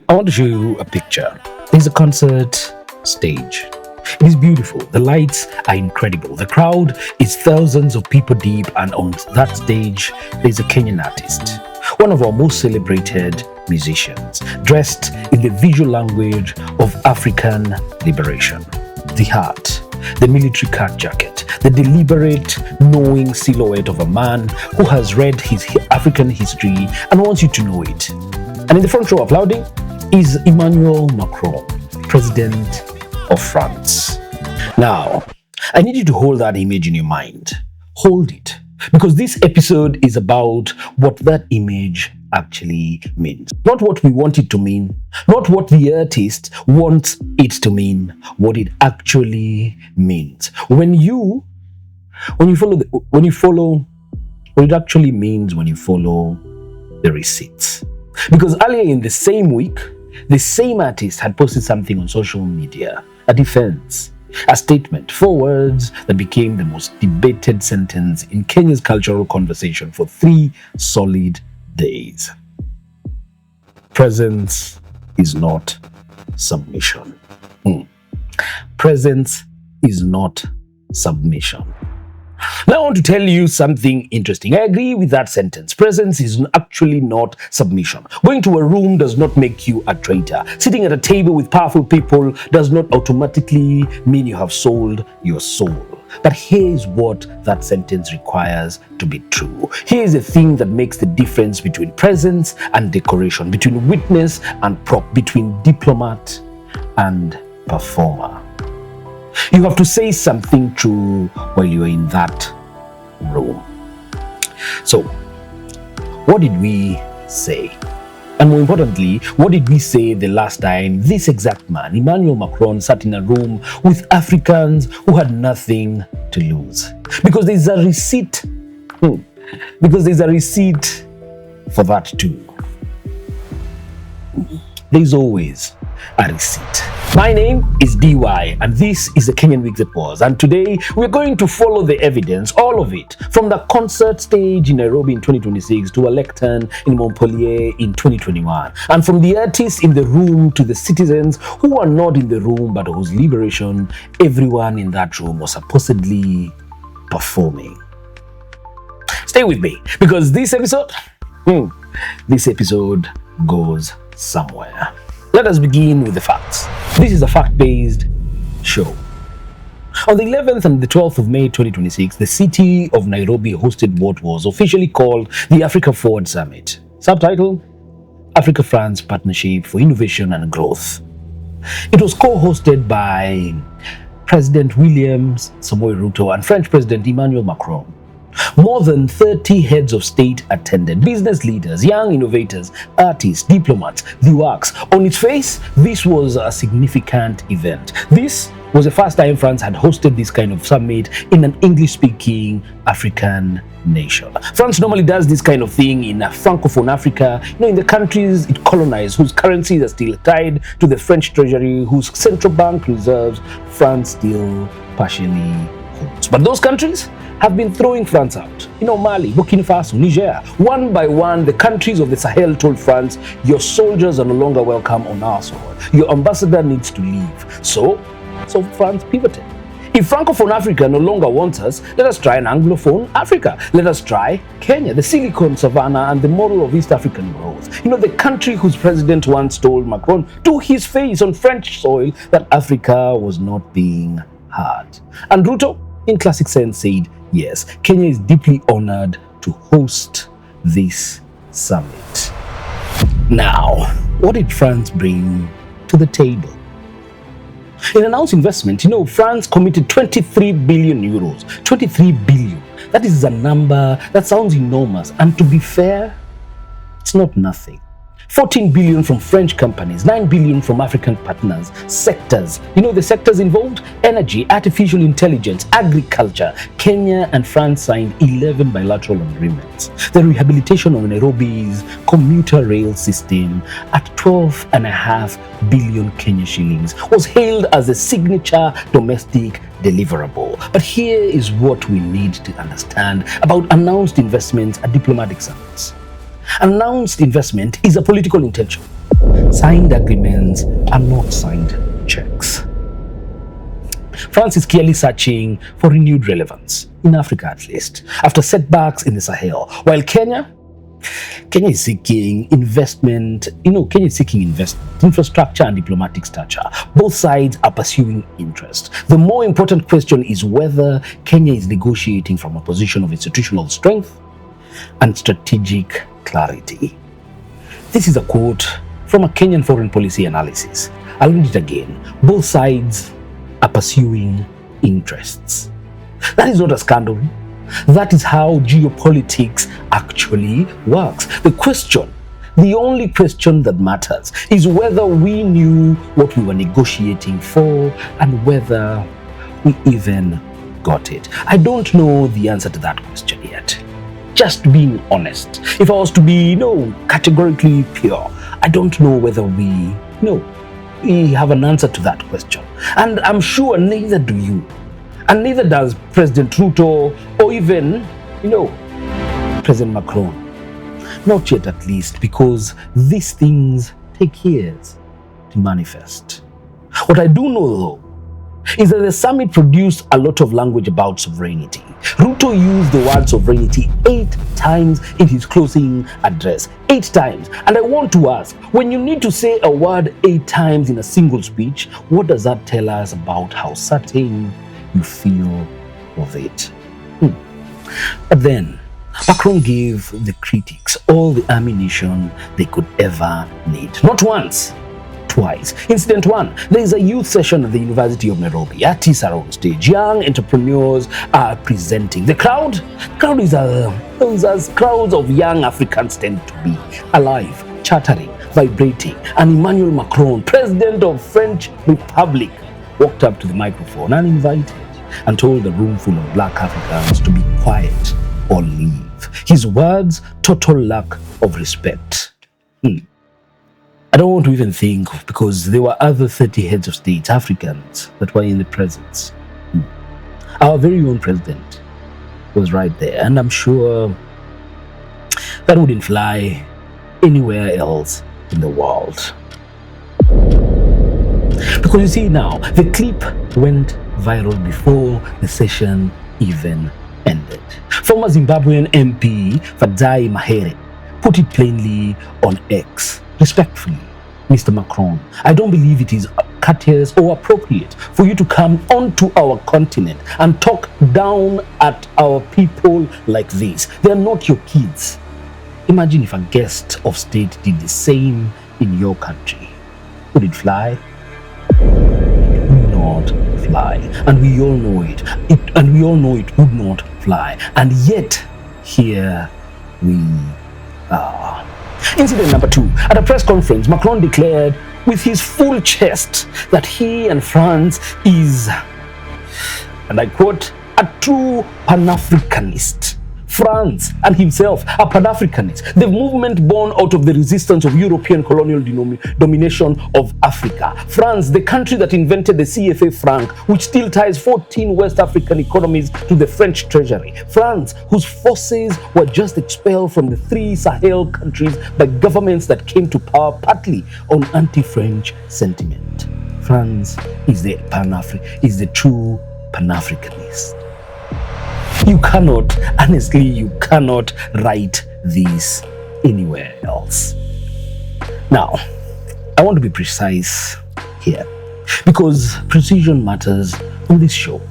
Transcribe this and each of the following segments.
I want to show you a picture. There's a concert stage. It is beautiful. The lights are incredible. The crowd is thousands of people deep, and on that stage, there's a Kenyan artist, one of our most celebrated musicians, dressed in the visual language of African liberation. The hat, the military cut jacket, the deliberate, knowing silhouette of a man who has read his African history and wants you to know it. And in the front row applauding is Emmanuel Macron, President of France. Now, I need you to hold that image in your mind. Hold it. Because this episode is about what that image actually means. Not what we want it to mean, not what the artist wants it to mean, what it actually means. When you follow what it actually means when you follow the receipts. Because earlier in the same week, the same artist had posted something on social media, a defense, a statement, 4 words that became the most debated sentence in Kenya's cultural conversation for 3 solid days. Presence is not submission. Presence is not submission. Now I want to tell you something interesting. I agree with that sentence. Presence is actually not submission. Going to a room does not make you a traitor. Sitting at a table with powerful people does not automatically mean you have sold your soul. But here's what that sentence requires to be true. Here's the thing that makes the difference between presence and decoration, between witness and prop, between diplomat and performer. You have to say something true while you're in that room. So, what did we say? And more importantly, what did we say the last time this exact man, Emmanuel Macron, sat in a room with Africans who had nothing to lose? Because there's a receipt. Because there's a receipt for that too. There's always a receipt. My name is DY, and this is the Kenyan Weekly Pause. And today we're going to follow the evidence, all of it, from the concert stage in Nairobi in 2026 to a lectern in Montpellier in 2021, and from the artists in the room to the citizens who are not in the room but whose liberation everyone in that room was supposedly performing. Stay with me, because this episode goes somewhere. Let us begin with the facts. This is a fact-based show. On the 11th and the 12th of May 2026, the city of Nairobi hosted what was officially called the Africa Forward Summit. Subtitle: Africa-France Partnership for Innovation and Growth. It was co-hosted by President William Samoei Ruto and French President Emmanuel Macron. More than 30 heads of state attended, business leaders, young innovators, artists, diplomats, the works. On its face, this was a significant event. This was the first time France had hosted this kind of summit in an English-speaking African nation. France normally does this kind of thing in Francophone Africa, in the countries it colonized, whose currencies are still tied to the French treasury, whose central bank reserves France still partially holds. But those countries have been throwing France out. Mali, Burkina Faso, Niger. One by one, the countries of the Sahel told France, your soldiers are no longer welcome on our soil. Your ambassador needs to leave. So France pivoted. If Francophone Africa no longer wants us, let us try an Anglophone Africa. Let us try Kenya, the Silicon Savannah and the model of East African growth. The country whose president once told Macron to his face on French soil that Africa was not being heard. And Ruto, in classic sense, said, yes, Kenya is deeply honored to host this summit. Now, what did France bring to the table? In announced investment, France committed 23 billion euros. 23 billion. That is a number that sounds enormous. And to be fair, it's not nothing. 14 billion from French companies, 9 billion from African partners, sectors. The sectors involved? Energy, artificial intelligence, agriculture. Kenya and France signed 11 bilateral agreements. The rehabilitation of Nairobi's commuter rail system at 12.5 billion Kenya shillings was hailed as a signature domestic deliverable. But here is what we need to understand about announced investments at diplomatic summits. Announced investment is a political intention. Signed agreements are not signed checks. France is clearly searching for renewed relevance, in Africa at least, after setbacks in the Sahel, while Kenya is seeking investment, infrastructure and diplomatic stature. Both sides are pursuing interest. The more important question is whether Kenya is negotiating from a position of institutional strength and strategic clarity. This is a quote from a Kenyan foreign policy analysis. I'll read it again. Both sides are pursuing interests. That is not a scandal. That is how geopolitics actually works. The only question that matters is whether we knew what we were negotiating for and whether we even got it. I don't know the answer to that question yet. Just being honest. If I was to be, categorically pure, I don't know whether we have an answer to that question. And I'm sure neither do you. And neither does President Ruto or even, President Macron. Not yet, at least, because these things take years to manifest. What I do know, though, is that the summit produced a lot of language about sovereignty. Ruto used the word sovereignty 8 times in his closing address. 8 times. And I want to ask, when you need to say a word 8 times in a single speech, what does that tell us about how certain you feel of it? But then, Macron gave the critics all the ammunition they could ever need. Not once, twice. Incident 1, there is a youth session at the University of Nairobi. Artists are on stage. Young entrepreneurs are presenting. The crowd is as crowds of young Africans tend to be. Alive, chattering, vibrating. And Emmanuel Macron, president of French Republic, walked up to the microphone uninvited and told a room full of black Africans to be quiet or leave. His words, total lack of respect. I don't want to even think, because there were other 30 heads of state, Africans, that were in the presence. Our very own president was right there, and I'm sure that wouldn't fly anywhere else in the world. Because you see now, the clip went viral before the session even ended. Former Zimbabwean MP Fadzai Mahere put it plainly on X. Respectfully, Mr. Macron, I don't believe it is courteous or appropriate for you to come onto our continent and talk down at our people like this. They are not your kids. Imagine if a guest of state did the same in your country. Would it fly? It would not fly. And we all know it. We all know it would not fly. And yet, here we are. Incident number 2. At a press conference, Macron declared with his full chest that he and France is, and I quote, a true Pan-Africanist. France and himself are Pan-Africanists, the movement born out of the resistance of European colonial domination of Africa. France, the country that invented the CFA franc, which still ties 14 West African economies to the French treasury. France, whose forces were just expelled from the 3 Sahel countries by governments that came to power partly on anti-French sentiment. France is the true Pan-Africanist. You cannot write this anywhere else. Now, I want to be precise here, because precision matters on this show.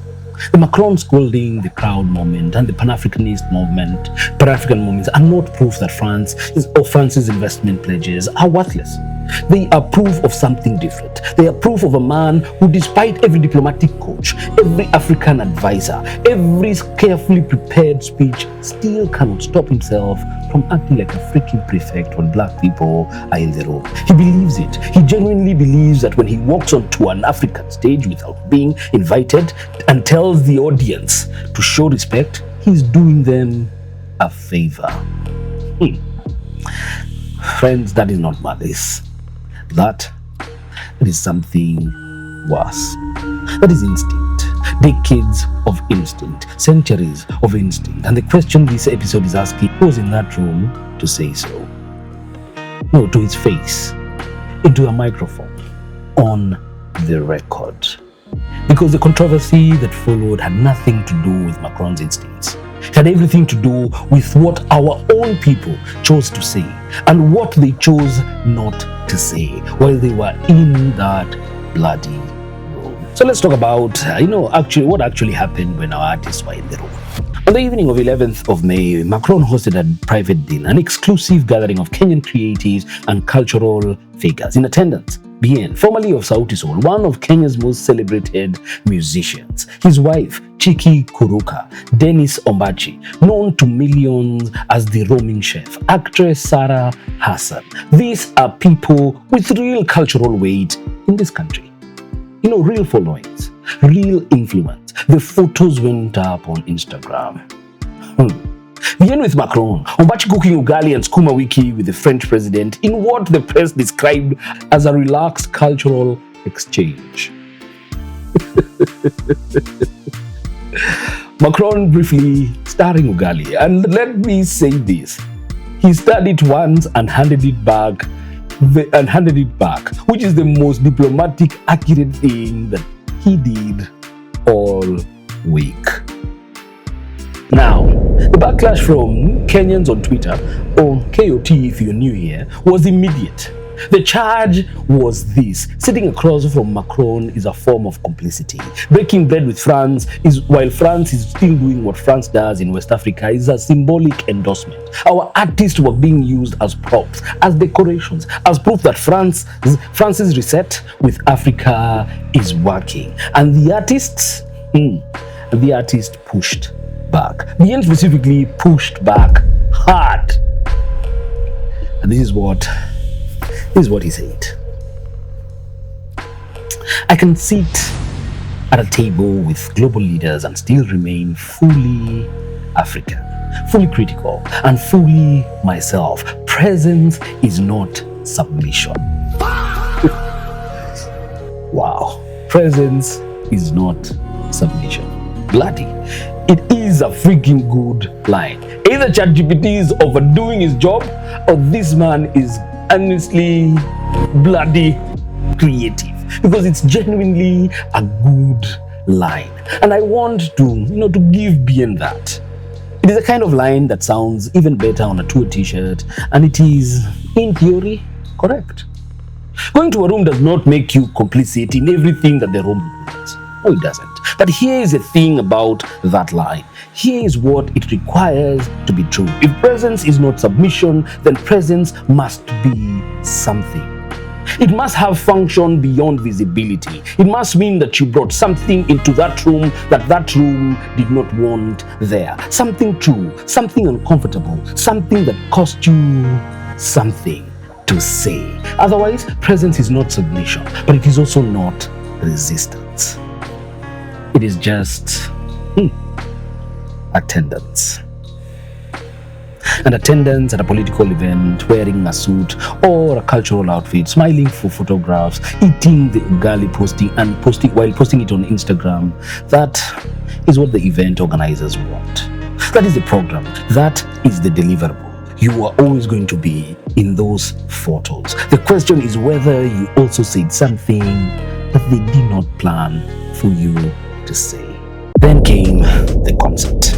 The Macron scolding the crowd moment and the Pan-Africanist movement, Pan-African movements are not proof that France's investment pledges are worthless. They are proof of something different. They are proof of a man who, despite every diplomatic coach, every African advisor, every carefully prepared speech, still cannot stop himself from acting like a freaking prefect when black people are in the room. He believes it. He genuinely believes that when he walks onto an African stage without being invited and tells the audience to show respect, he's doing them a favor. Friends, that is not malice. That is something worse. That is instinct. Decades of instinct, centuries of instinct. And the question this episode is asking, who was in that room to say so? No, to his face. into a microphone on the record. Because the controversy that followed had nothing to do with Macron's instincts. It had everything to do with what our own people chose to say and what they chose not to say while they were in that bloody room. So let's talk about, what actually happened when our artists were in the room. On the evening of 11th of May, Macron hosted a private dinner, an exclusive gathering of Kenyan creatives and cultural figures. In attendance, Bien, formerly of Sauti Sol, one of Kenya's most celebrated musicians, his wife, Chiki Kuruka, Dennis Ombachi, known to millions as the roaming chef, actress Sarah Hassan. These are people with real cultural weight in this country. Real followings, real influence. The photos went up on Instagram. Begin with Macron, Ombachi cooking ugali and skuma wiki with the French president in what the press described as a relaxed cultural exchange. Macron briefly starring ugali, and let me say this: he stirred it once and handed it back, which is the most diplomatic, accurate thing that he did all week. Now, the backlash from Kenyans on Twitter, or KOT if you're new here, was immediate. The charge was this: sitting across from Macron is a form of complicity. Breaking bread with France while France is still doing what France does in West Africa, is a symbolic endorsement. Our artists were being used as props, as decorations, as proof that France's reset with Africa is working. And the artists pushed back. Bien specifically pushed back hard. And this is what he said. I can sit at a table with global leaders and still remain fully African, fully critical, and fully myself. Presence is not submission. Wow. Presence is not submission. Bloody. It is a freaking good line. Either ChatGPT is overdoing his job, or this man is honestly bloody creative, because it's genuinely a good line. And I want to give Bien that. It is a kind of line that sounds even better on a tour t-shirt, and it is, in theory, correct. Going to a room does not make you complicit in everything that the room represents. No, it doesn't. But here is the thing about that line. Here is what it requires to be true. If presence is not submission, then presence must be something. It must have function beyond visibility. It must mean that you brought something into that room that room did not want there. Something true, something uncomfortable, something that cost you something to say. Otherwise, presence is not submission, but it is also not resistance. It is just attendance. And attendance at a political event, wearing a suit or a cultural outfit, smiling for photographs, eating the ugali, posting it on Instagram. That is what the event organizers want. That is the program. That is the deliverable. You are always going to be in those photos. The question is whether you also said something that they did not plan for you to say. Then came the concert.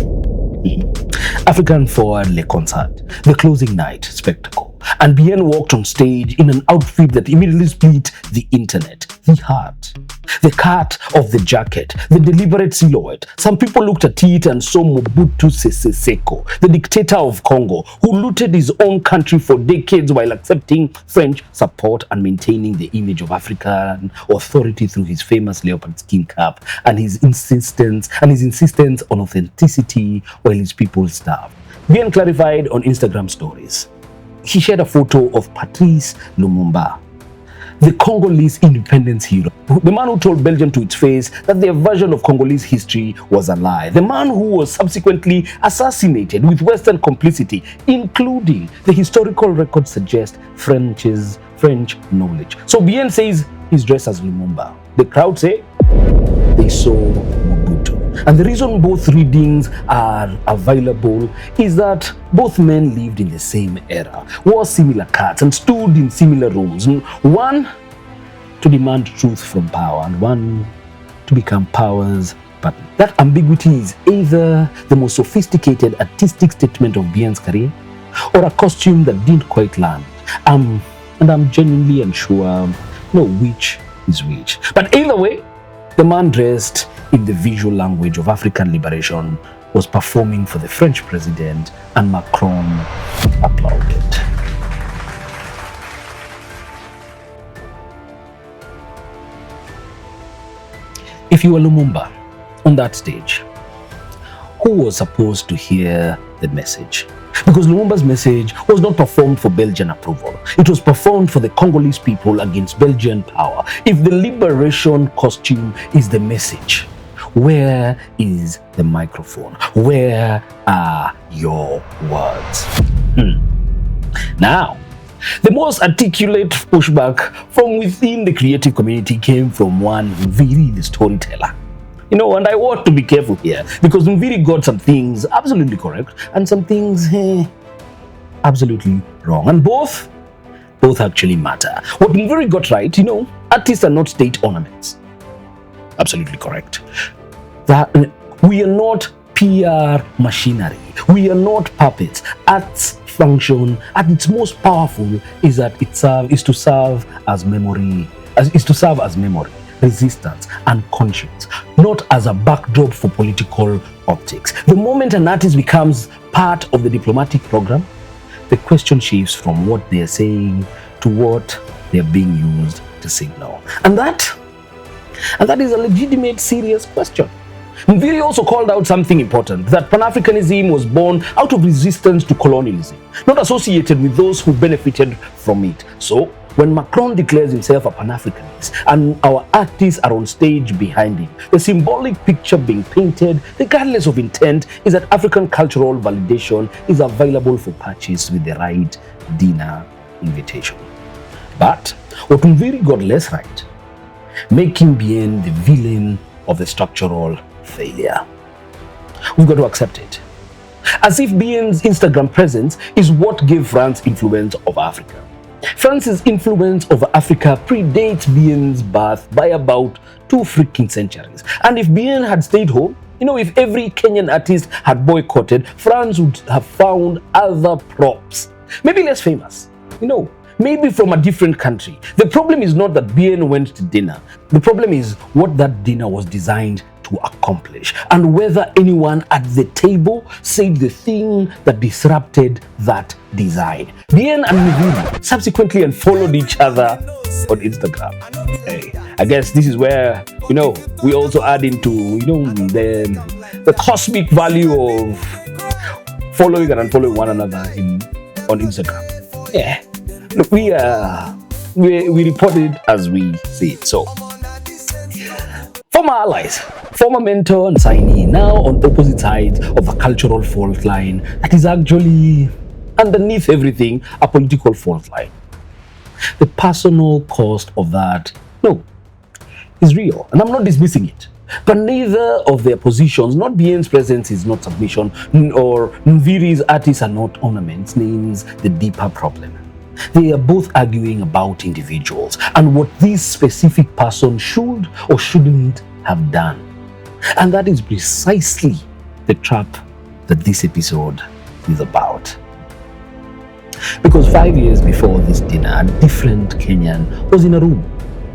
African Forward Le Concert, the closing night spectacle. And Bien walked on stage in an outfit that immediately split the internet. The heart, the cut of the jacket, the deliberate silhouette. Some people looked at it and saw Mobutu Sese Seko, the dictator of Congo, who looted his own country for decades while accepting French support and maintaining the image of African authority through his famous leopard skin cap and his insistence on authenticity while his people starved. Bien clarified on Instagram stories. He shared a photo of Patrice Lumumba, the Congolese independence hero, the man who told Belgium to its face that their version of Congolese history was a lie, the man who was subsequently assassinated with Western complicity, including the historical records suggest French knowledge. So Bien says he's dressed as Lumumba. The crowd say they saw Mobutu. And the reason both readings are available is that both men lived in the same era, wore similar cuts, and stood in similar roles. One to demand truth from power, and one to become power's partner. That ambiguity is either the most sophisticated artistic statement of Bien's career, or a costume that didn't quite land. And I'm genuinely unsure, which is which. But either way, the man dressed in the visual language of African liberation was performing for the French president, and Macron applauded. If you were Lumumba on that stage, who was supposed to hear the message? Because Lumumba's message was not performed for Belgian approval. It was performed for the Congolese people against Belgian power. If the liberation costume is the message, where is the microphone? Where are your words? Now, the most articulate pushback from within the creative community came from one Mviri, the storyteller. And I want to be careful here, because Mviri got some things absolutely correct and some things absolutely wrong. And both actually matter. What Mviri got right, artists are not state ornaments. Absolutely correct. That we are not PR machinery. We are not puppets. Art's function at its most powerful is that is to serve as memory, resistance, and conscience, not as a backdrop for political optics. The moment an artist becomes part of the diplomatic program, the question shifts from what they are saying to what they are being used to signal. And that is a legitimate, serious question. Mviri also called out something important, that Pan-Africanism was born out of resistance to colonialism, not associated with those who benefited from it. So, when Macron declares himself a Pan-Africanist and our artists are on stage behind him, the symbolic picture being painted, regardless of intent, is that African cultural validation is available for purchase with the right dinner invitation. But what Mviri got less right, making Bien the villain of the structural failure. We've got to accept it. As if Bien's Instagram presence is what gave France influence over Africa. France's influence over Africa predates Bien's birth by about 2 freaking centuries. And if Bien had stayed home, if every Kenyan artist had boycotted, France would have found other props. Maybe less famous, maybe from a different country. The problem is not that Bien went to dinner. The problem is what that dinner was designed to accomplish, and whether anyone at the table said the thing that disrupted that design. Bien and Mviri subsequently unfollowed each other on Instagram. Hey, I guess this is where we also add into the cosmic value of following and unfollowing one another on Instagram. Yeah, look, we report it as we see it. So, former allies, former mentor and signee, now on opposite sides of a cultural fault line that is actually, underneath everything, a political fault line. The personal cost of that, is real, and I'm not dismissing it. But neither of their positions, not Bien's presence is not submission, or Mviri's artists are not ornaments, names the deeper problem. They are both arguing about individuals and what this specific person should or shouldn't have done. And that is precisely the trap that this episode is about. Because 5 years before this dinner, a different Kenyan was in a room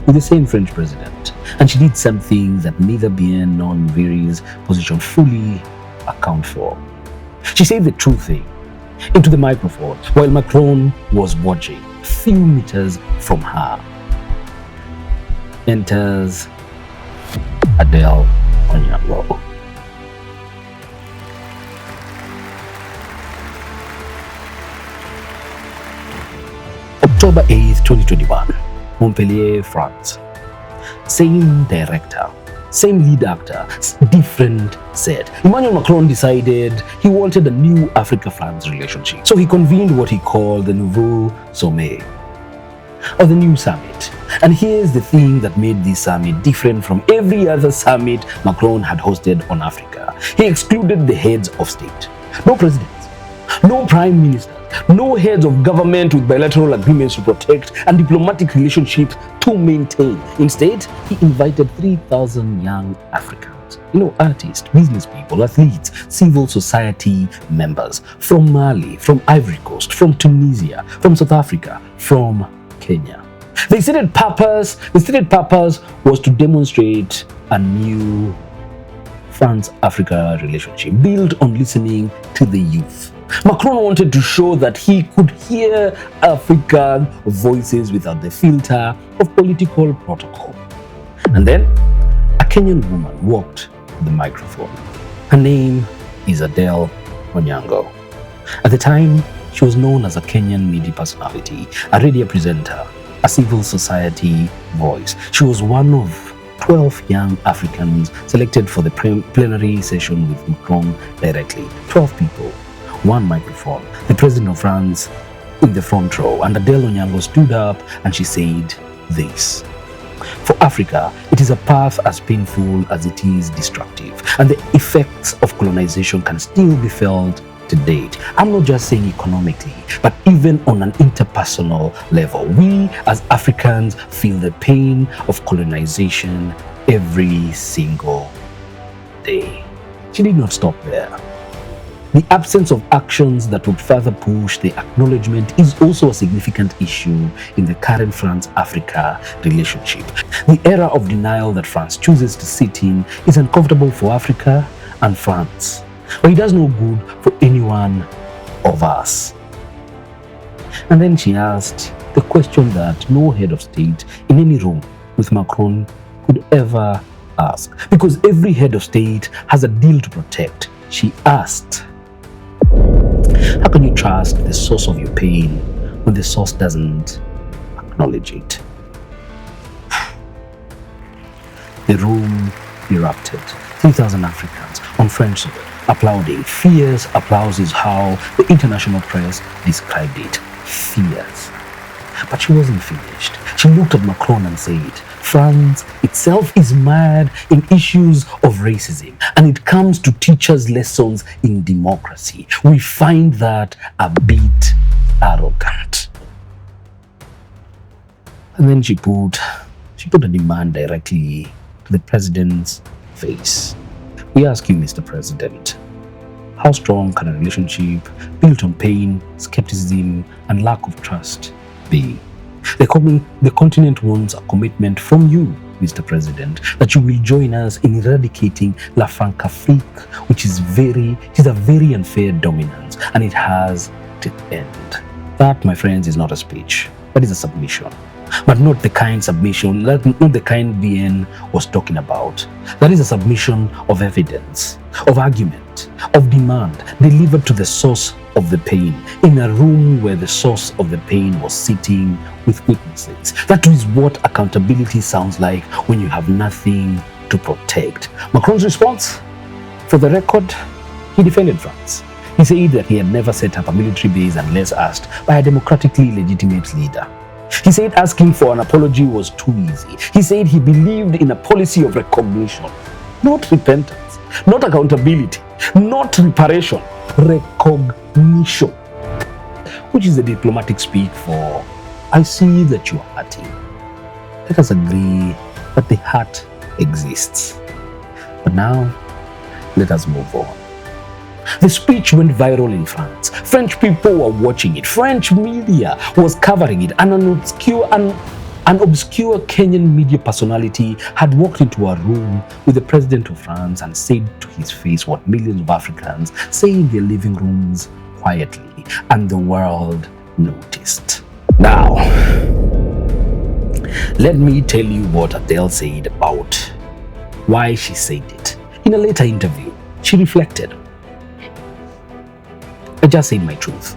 with the same French president, and she did something that neither Bien nor Mviri's position fully account for. She said the true thing into the microphone while Macron was watching a few meters from her. Enters Adelle Onyango. October 8th, 2021, Montpellier, France. Same director, same lead actor, different set. Emmanuel Macron decided he wanted a new Africa-France relationship. So he convened what he called the Nouveau Sommet, or the New Summit. And here's the thing that made this summit different from every other summit Macron had hosted on Africa. He excluded the heads of state. No presidents, no prime ministers, no heads of government with bilateral agreements to protect and diplomatic relationships to maintain. Instead, he invited 3,000 young Africans. Artists, business people, athletes, civil society members from Mali, from Ivory Coast, from Tunisia, from South Africa, from Kenya. The stated purpose was to demonstrate a new France-Africa relationship built on listening to the youth. Macron wanted to show that he could hear African voices without the filter of political protocol. And then a Kenyan woman walked the microphone. Her name is Adelle Onyango. At the time, she was known as a Kenyan media personality, a radio presenter, a civil society voice. She was one of 12 young Africans selected for the plenary session with Macron directly. 12 people, one microphone, the president of France in the front row, and Adelle Onyango stood up and she said this: "For Africa, it is a path as painful as it is destructive, and the effects of colonization can still be felt to date. I'm not just saying economically, but even on an interpersonal level. We as Africans feel the pain of colonization every single day." She did not stop there. The absence of actions that would further push the acknowledgement is also a significant issue in the current France-Africa relationship. The era of denial that France chooses to sit in is uncomfortable for Africa and France, but it does no good for any one of us. And then she asked the question that no head of state in any room with Macron could ever ask, because every head of state has a deal to protect. She asked, how can you trust the source of your pain when the source doesn't acknowledge it? The room erupted. 3,000 Africans on French soil applauding. Fierce applause is how the international press described it. Fierce. But she wasn't finished. She looked at Macron and said, France itself is mired in issues of racism, and it comes to teach us lessons in democracy. We find that a bit arrogant. And then she put a demand directly to the president's face. We ask you, Mr. President, how strong can a relationship built on pain, skepticism, and lack of trust be? The continent wants a commitment from you, Mr. President, that you will join us in eradicating La Francafrique, which is a very unfair dominance, and it has to end. That, my friends, is not a speech. That is a submission. But not the kind submission, not the kind BN was talking about. That is a submission of evidence, of argument, of demand, delivered to the source of the pain, in a room where the source of the pain was sitting with witnesses. That is what accountability sounds like when you have nothing to protect. Macron's response? For the record, he defended France. He said that he had never set up a military base unless asked by a democratically legitimate leader. He said asking for an apology was too easy. He said he believed in a policy of recognition, not repentance, not accountability, not reparation, recognition, which is the diplomatic speak for, I see that you are hurting. Let us agree that the hurt exists. But now, let us move on. The speech went viral in France. French people were watching it. French media was covering it. And an obscure Kenyan media personality had walked into a room with the president of France and said to his face what millions of Africans say in their living rooms quietly, and the world noticed. Now, let me tell you what Adele said about why she said it. In a later interview, she reflected. I just said my truth.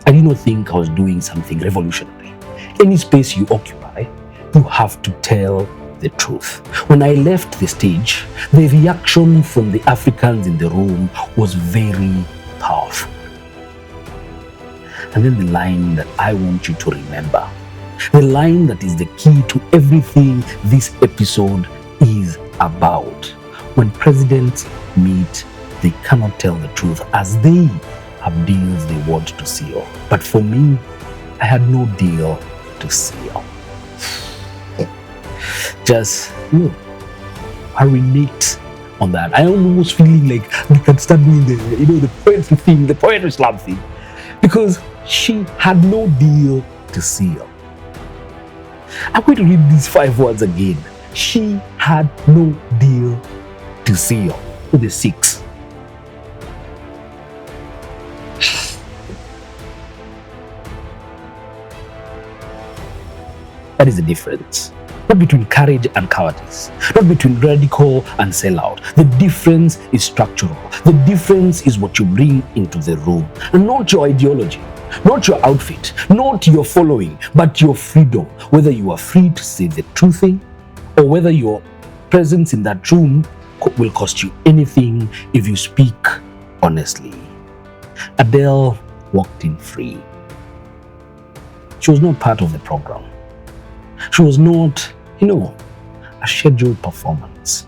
I did not think I was doing something revolutionary. Any space you occupy, you have to tell the truth. When I left the stage, the reaction from the Africans in the room was very powerful. And then the line that I want you to remember. The line that is the key to everything this episode is about. When presidents meet, they cannot tell the truth as they have deals they want to seal. But for me, I had no deal to seal. Just marinate on that. I almost feeling like we can start doing the poetry thing, the poetry slam thing, because she had no deal to seal. I'm going to read these 5 words again. She had no deal to seal. With the 6. That is the difference. Not between courage and cowardice, not between radical and sellout. The difference is structural. The difference is what you bring into the room, and not your ideology, not your outfit, not your following, but your freedom. Whether you are free to say the true thing, or whether your presence in that room will cost you anything if you speak honestly. Adelle walked in free. She was not part of the program. She was not, a scheduled performance.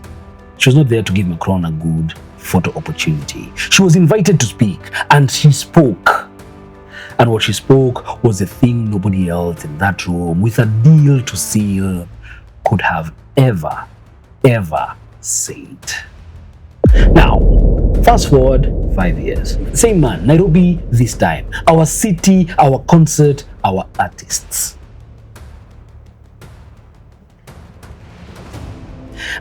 She was not there to give Macron a good photo opportunity. She was invited to speak, and she spoke. And what she spoke was a thing nobody else in that room with a deal to seal could have ever said. Now, fast forward 5 years. Same man, Nairobi this time. Our city, our concert, our artists.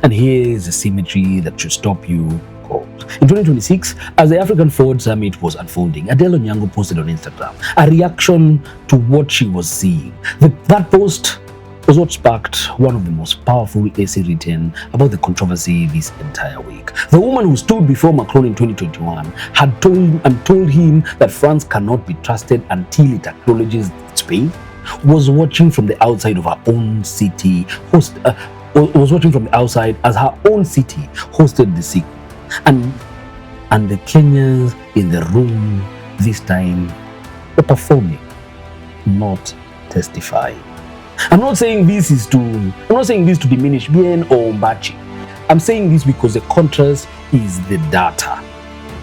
And here's the symmetry that should stop you cold. In 2026, as the African Forward Summit was unfolding, Adelle Onyango posted on Instagram a reaction to what she was seeing. That post was what sparked one of the most powerful essays written about the controversy this entire week. The woman who stood before Macron in 2021 had told him that France cannot be trusted until it acknowledges Spain, was watching from the outside of her own city, was watching from the outside as her own city hosted the sick. And the Kenyans in the room this time were performing, not testifying. I'm not saying this to diminish Bien or Mbachi. I'm saying this because the contrast is the data.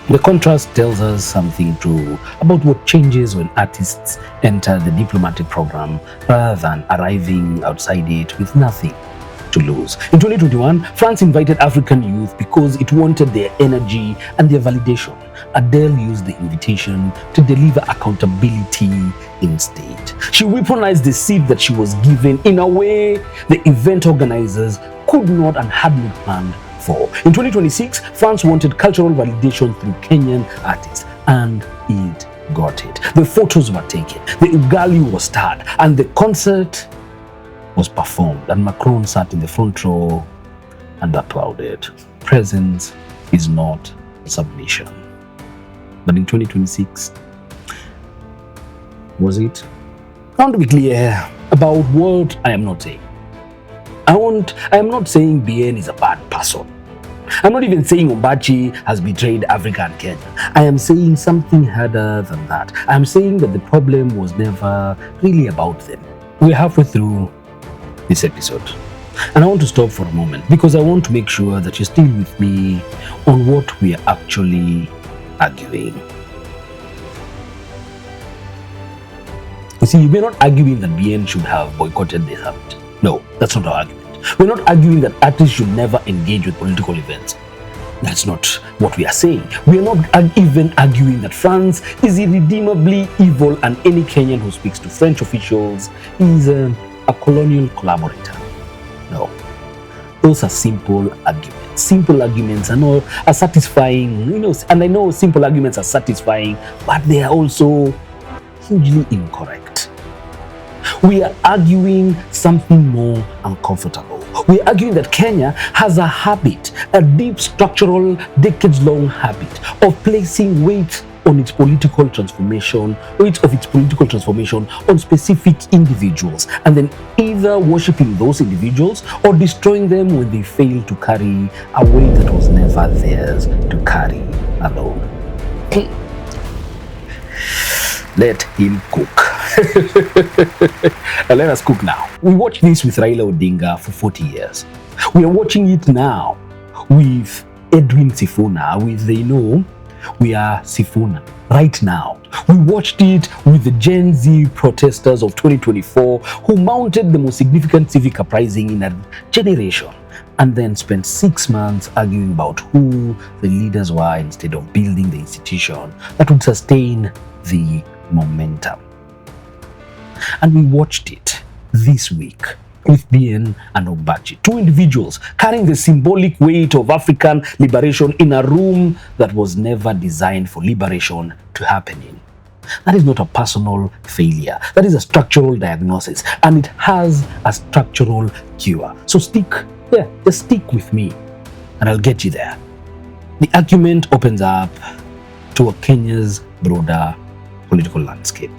The contrast tells us something true about what changes when artists enter the diplomatic program rather than arriving outside it with nothing to lose. In 2021, France invited African youth because it wanted their energy and their validation. Adelle used the invitation to deliver accountability instead. She weaponized the seed that she was given in a way the event organizers could not and had not planned for. In 2026, France wanted cultural validation through Kenyan artists, and it got it. The photos were taken, the ugali was starred, and the concert was performed, and Macron sat in the front row and applauded. Presence is not submission. But in 2026, was it? I want to be clear about what I am not saying. I am not saying Bien is a bad person. I'm not even saying Ombachi has betrayed Africa and Kenya. I am saying something harder than that. I am saying that the problem was never really about them. We're halfway through this episode, and I want to stop for a moment because I want to make sure that you're still with me on what we are actually arguing. You see, we're not arguing that Bien should have boycotted the summit. No, that's not our argument. We're not arguing that artists should never engage with political events. That's not what we are saying. We are not even arguing that France is irredeemably evil and any Kenyan who speaks to French officials is a colonial collaborator. No. Those are simple arguments. Simple arguments are satisfying, and I know simple arguments are satisfying, but they are also hugely incorrect. We are arguing something more uncomfortable. We are arguing that Kenya has a habit, a deep structural, decades-long habit of placing weight on its political transformation, on specific individuals, and then either worshipping those individuals or destroying them when they fail to carry a weight that was never theirs to carry alone. Let him cook. Now let us cook now. We watched this with Raila Odinga for 40 years. We are watching it now with Edwin Sifuna, with we are Sifuna right now. We watched it with the Gen Z protesters of 2024 who mounted the most significant civic uprising in a generation and then spent 6 months arguing about who the leaders were instead of building the institution that would sustain the momentum. And we watched it this week with Bien and Ogbachi, two individuals carrying the symbolic weight of African liberation in a room that was never designed for liberation to happen in. That is not a personal failure. That is a structural diagnosis, and it has a structural cure. So just stick with me, and I'll get you there. The argument opens up to a Kenya's broader political landscape.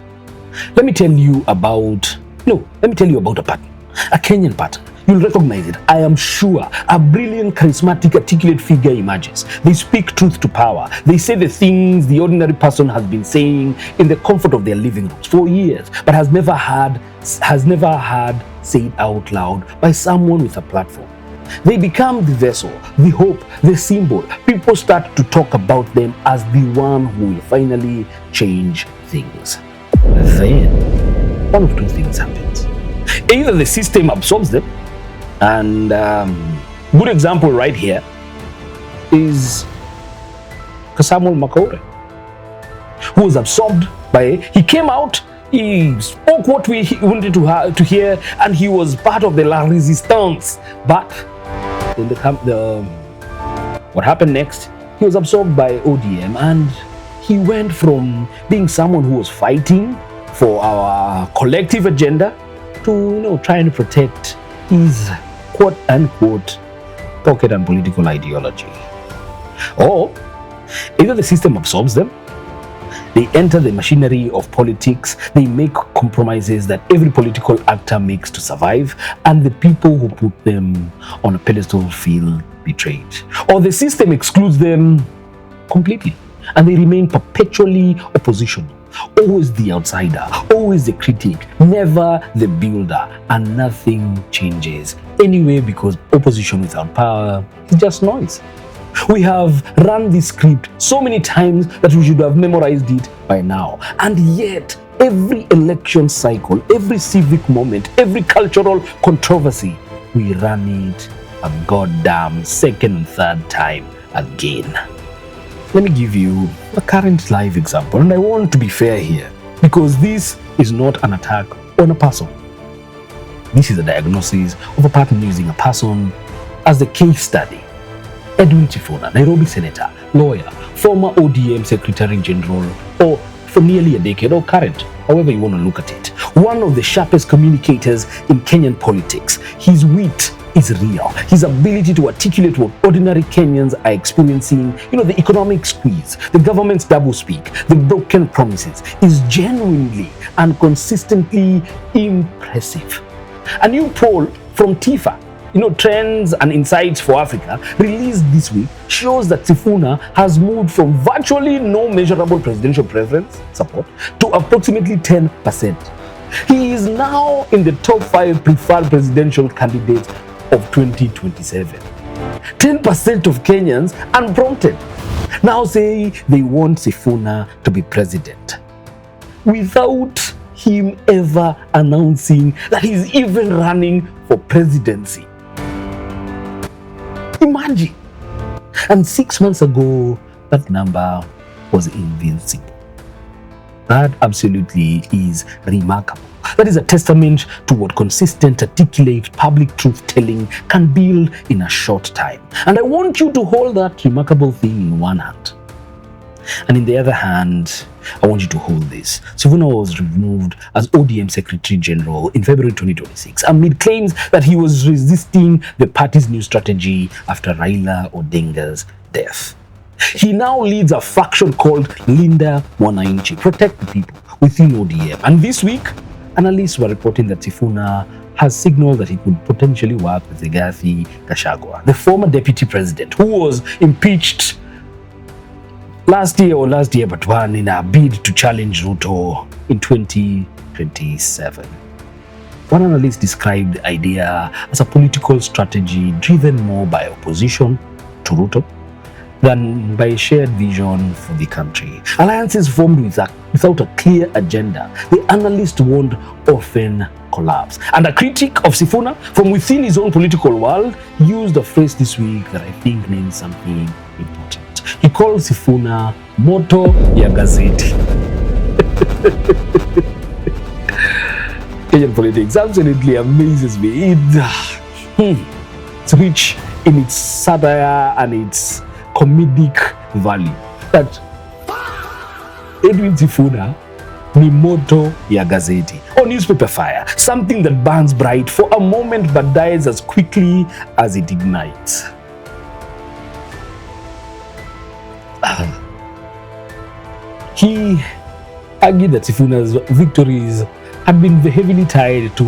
Let me tell you about a pattern. A Kenyan pattern. You'll recognize it. I am sure a brilliant, charismatic, articulate figure emerges. They speak truth to power. They say the things the ordinary person has been saying in the comfort of their living rooms for years, but has never had said out loud by someone with a platform. They become the vessel, the hope, the symbol. People start to talk about them as the one who will finally change things. Then, one of two things happens. Either the system absorbs them, and good example right here is Emmanuel Macron, who was absorbed by. He came out, he spoke what we wanted to hear, and he was part of the La Resistance. But in what happened next? He was absorbed by ODM, and he went from being someone who was fighting for our collective agenda to trying to protect his quote-unquote pocket and political ideology. Or either the system absorbs them, they enter the machinery of politics, they make compromises that every political actor makes to survive, and the people who put them on a pedestal feel betrayed. Or the system excludes them completely, and they remain perpetually oppositional. Always the outsider, always the critic, never the builder, and nothing changes anyway because opposition without power is just noise. We have run this script so many times that we should have memorized it by now, and yet every election cycle, every civic moment, every cultural controversy, we run it a goddamn second and third time again. Let me give you a current live example, and I want to be fair here because this is not an attack on a person. This is a diagnosis of a pattern using a person as the case study. Edwin Sifuna, Nairobi Senator, lawyer, former ODM Secretary General, or for nearly a decade, or current, however you want to look at it. One of the sharpest communicators in Kenyan politics. His wit is real. His ability to articulate what ordinary Kenyans are experiencing, the economic squeeze, the government's doublespeak, the broken promises, is genuinely and consistently impressive. A new poll from TIFA, Trends and Insights for Africa, released this week, shows that Sifuna has moved from virtually no measurable presidential preference support to approximately 10%. He is now in the top 5 preferred presidential candidates of 2027. 10% of Kenyans, unprompted, now say they want Sifuna to be president, without him ever announcing that he's even running for presidency. Imagine. And 6 months ago, that number was invincible. That absolutely is remarkable. That is a testament to what consistent, articulate, public truth-telling can build in a short time. And I want you to hold that remarkable thing in one hand. And in the other hand, I want you to hold this. Sifuna was removed as ODM Secretary General in February 2026 amid claims that he was resisting the party's new strategy after Raila Odinga's death. He now leads a faction called Linda Mwananchi, Protect the People, within ODM. And this week, analysts were reporting that Sifuna has signaled that he could potentially work with Rigathi Gachagua, the former deputy president who was impeached last year but one, in a bid to challenge Ruto in 2027. One analyst described the idea as a political strategy driven more by opposition to Ruto than by a shared vision for the country. Alliances formed without a clear agenda, the analyst warned, often collapse. And a critic of Sifuna from within his own political world used a phrase this week that I think means something important. He called Sifuna moto ya gazeti. Kenyan politics absolutely amazes me. It's rich in its satire and its comedic value. That Edwin Sifuna ni moto ya gazeti, or newspaper fire, something that burns bright for a moment but dies as quickly as it ignites. He argued that Sifuna's victories had been heavily tied to,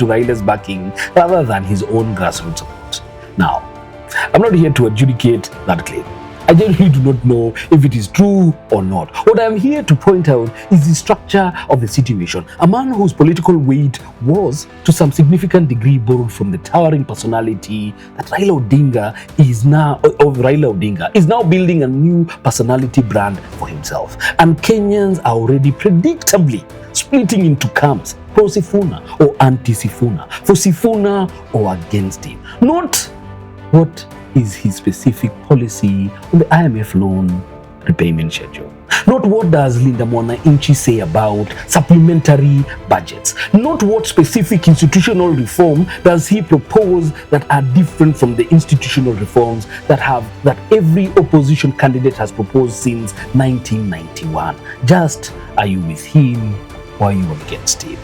Raila's backing rather than his own grassroots support. Now, I'm not here to adjudicate that claim. I genuinely do not know if it is true or not. What I'm here to point out is the structure of the situation. A man whose political weight was, to some significant degree, borrowed from the towering personality that Raila Odinga is now building a new personality brand for himself. And Kenyans are already predictably splitting into camps, pro-Sifuna or anti-Sifuna, for Sifuna or against him. Not what is his specific policy on the IMF loan repayment schedule. Not what does Linda Mwananchi say about supplementary budgets. Not what specific institutional reform does he propose that are different from the institutional reforms that every opposition candidate has proposed since 1991. Just, are you with him or are you against him?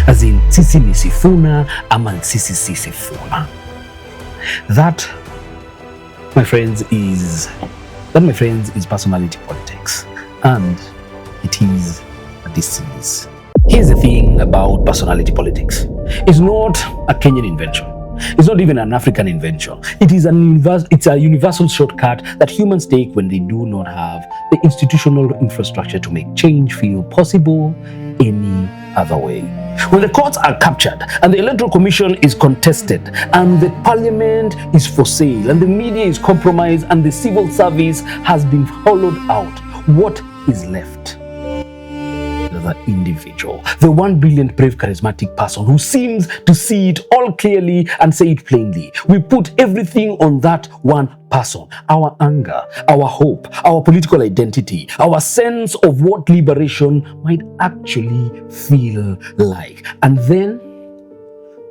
As in, sisi ni Sifuna ama sisi si Sifuna. That, my friends, is personality politics, and it is a disease. Here's the thing about personality politics. It's not a Kenyan invention. It's not even an African invention. It's a universal shortcut that humans take when they do not have the institutional infrastructure to make change feel possible any other way. When the courts are captured and the Electoral Commission is contested and the parliament is for sale and the media is compromised and the civil service has been hollowed out, what is left? The individual, the one brilliant, brave, charismatic person who seems to see it all clearly and say it plainly. We put everything on that one person. Our anger, our hope, our political identity, our sense of what liberation might actually feel like. And then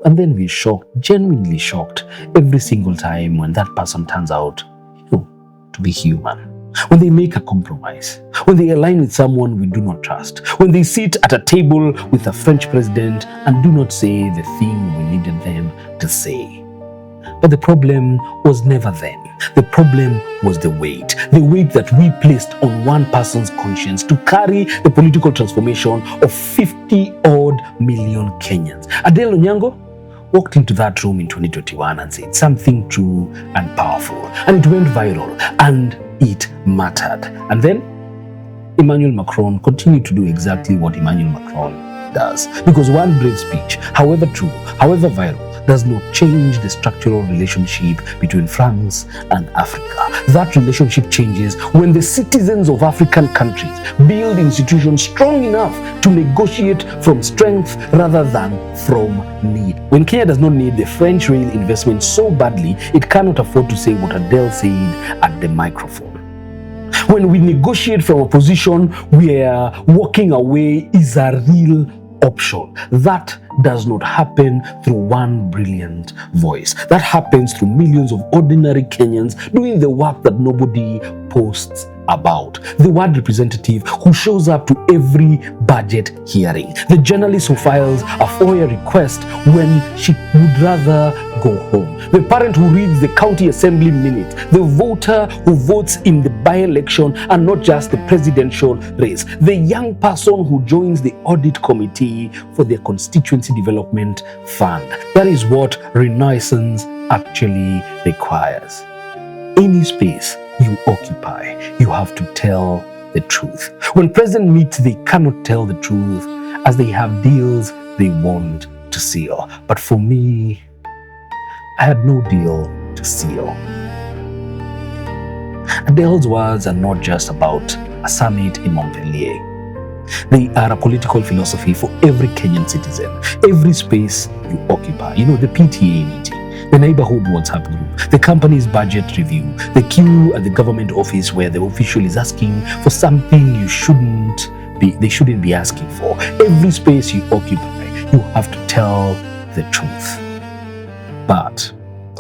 we're shocked, genuinely shocked, every single time when that person turns out, to be human. When they make a compromise, when they align with someone we do not trust, when they sit at a table with a French president and do not say the thing we needed them to say. But the problem was never them. The problem was the weight that we placed on one person's conscience to carry the political transformation of 50-odd million Kenyans. Adelle Onyango walked into that room in 2021 and said something true and powerful, and it went viral, and it mattered. And then Emmanuel Macron continued to do exactly what Emmanuel Macron does. Because one brave speech, however true, however viral, does not change the structural relationship between France and Africa. That relationship changes when the citizens of African countries build institutions strong enough to negotiate from strength rather than from need. When Kenya does not need the French rail investment so badly, it cannot afford to say what Adele said at the microphone. When we negotiate from a position where walking away is a real option, that does not happen through one brilliant voice. That happens through millions of ordinary Kenyans doing the work that nobody posts about. The ward representative who shows up to every budget hearing. The journalist who files a FOIA request when she would rather go home. The parent who reads the county assembly minutes. The voter who votes in the by-election and not just the presidential race. The young person who joins the audit committee for their constituency development fund. That is what Renaissance actually requires. Any space you occupy, you have to tell the truth. When presidents meet, they cannot tell the truth as they have deals they want to seal. But for me, I had no deal to seal. Adelle's words are not just about a summit in Montpellier. They are a political philosophy for every Kenyan citizen. Every space you occupy, the PTA meeting, the neighborhood WhatsApp group, the company's budget review, the queue at the government office where the official is asking for something they shouldn't be asking for. Every space you occupy, you have to tell the truth. But,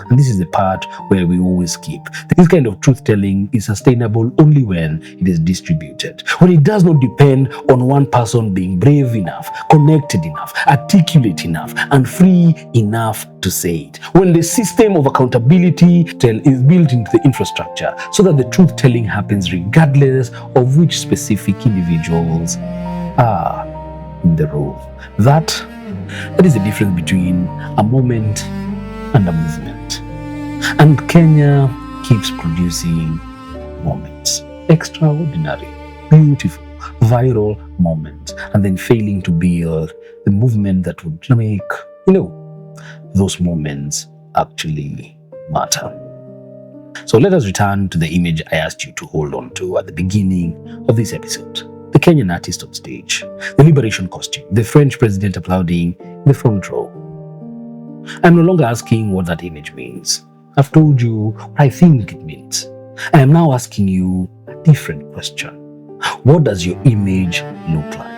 and this is the part where we always skip, this kind of truth-telling is sustainable only when it is distributed. When it does not depend on one person being brave enough, connected enough, articulate enough, and free enough to say it. When the system of accountability is built into the infrastructure so that the truth-telling happens regardless of which specific individuals are in the room. That is the difference between a moment and a movement. And Kenya keeps producing moments. Extraordinary, beautiful, viral moments, and then failing to build the movement that would make, those moments actually matter. So let us return to the image I asked you to hold on to at the beginning of this episode. The Kenyan artist on stage, the liberation costume, the French president applauding in the front row. I'm no longer asking what that image means. I've told you what I think it means. I am now asking you a different question. What does your image look like?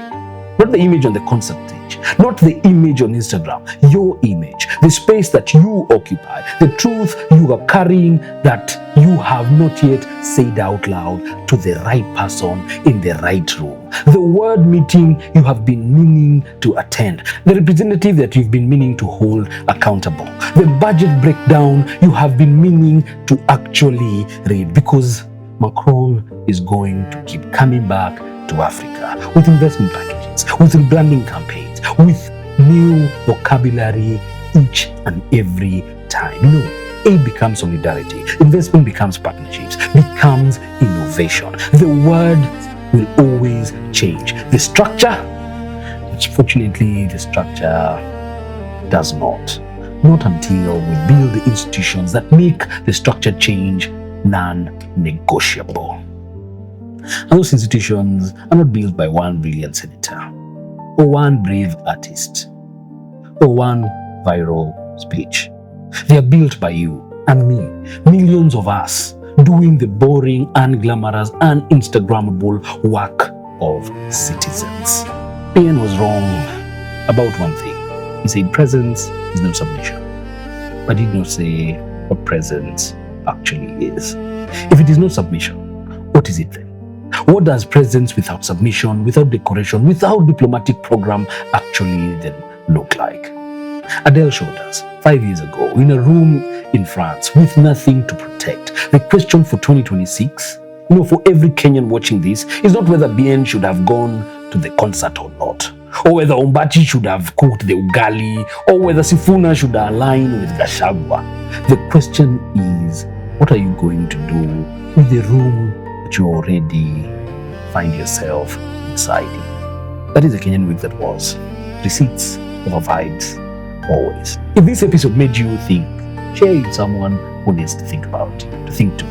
Not the image on the concert stage, not the image on Instagram, your image, the space that you occupy, the truth you are carrying that you have not yet said out loud to the right person in the right room, the word meeting you have been meaning to attend, the representative that you've been meaning to hold accountable, the budget breakdown you have been meaning to actually read, because Macron is going to keep coming back to Africa with investment packages, with rebranding campaigns, with new vocabulary each and every time. Aid becomes solidarity, investment becomes partnerships, becomes innovation. The word will always change. The structure, fortunately, the structure does not. Not until we build the institutions that make the structure change non-negotiable. And those institutions are not built by one brilliant senator, or one brave artist, or one viral speech. They are built by you and me, millions of us, doing the boring, unglamorous, un-Instagrammable work of citizens. Ian was wrong about one thing. He said presence is no submission, but he did not say what presence actually is. If it is not submission, what is it then? What does presence without submission, without decoration, without diplomatic program actually then look like? Adelle showed us 5 years ago in a room in France with nothing to protect. The question for 2026, for every Kenyan watching this, is not whether Bien should have gone to the concert or not, or whether Ombati should have cooked the ugali, or whether Sifuna should align with Gachagua. The question is, what are you going to do with the room that you already find yourself inside? That is the Kenyan week that was. Receipts over vibes, always. If this episode made you think, share it with someone who needs to think about it, to think to.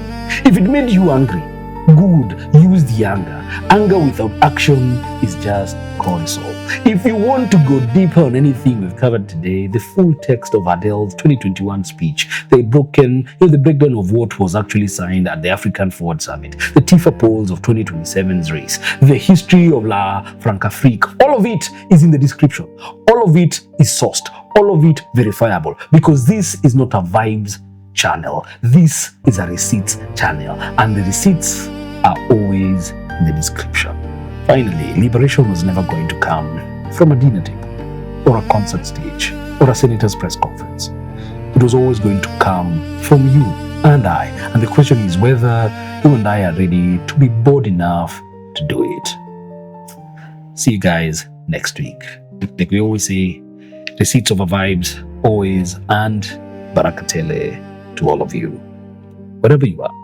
If it made you angry, good, use the anger. Anger without action is just cortisol. If you want to go deeper on anything we've covered today, the full text of Adelle's 2021 speech, the breakdown of what was actually signed at the African Forward Summit, the TIFA polls of 2027's race, the history of La Francafrique, all of it is in the description. All of it is sourced. All of it verifiable, because this is not a vibes channel. This is a receipts channel, and the receipts are always in the description. Finally, liberation was never going to come from a dinner table, or a concert stage, or a senator's press conference. It was always going to come from you and I, and the question is whether you and I are ready to be bold enough to do it. See you guys next week. Like we always say, receipts over vibes, always, and barakatele to all of you, wherever you are.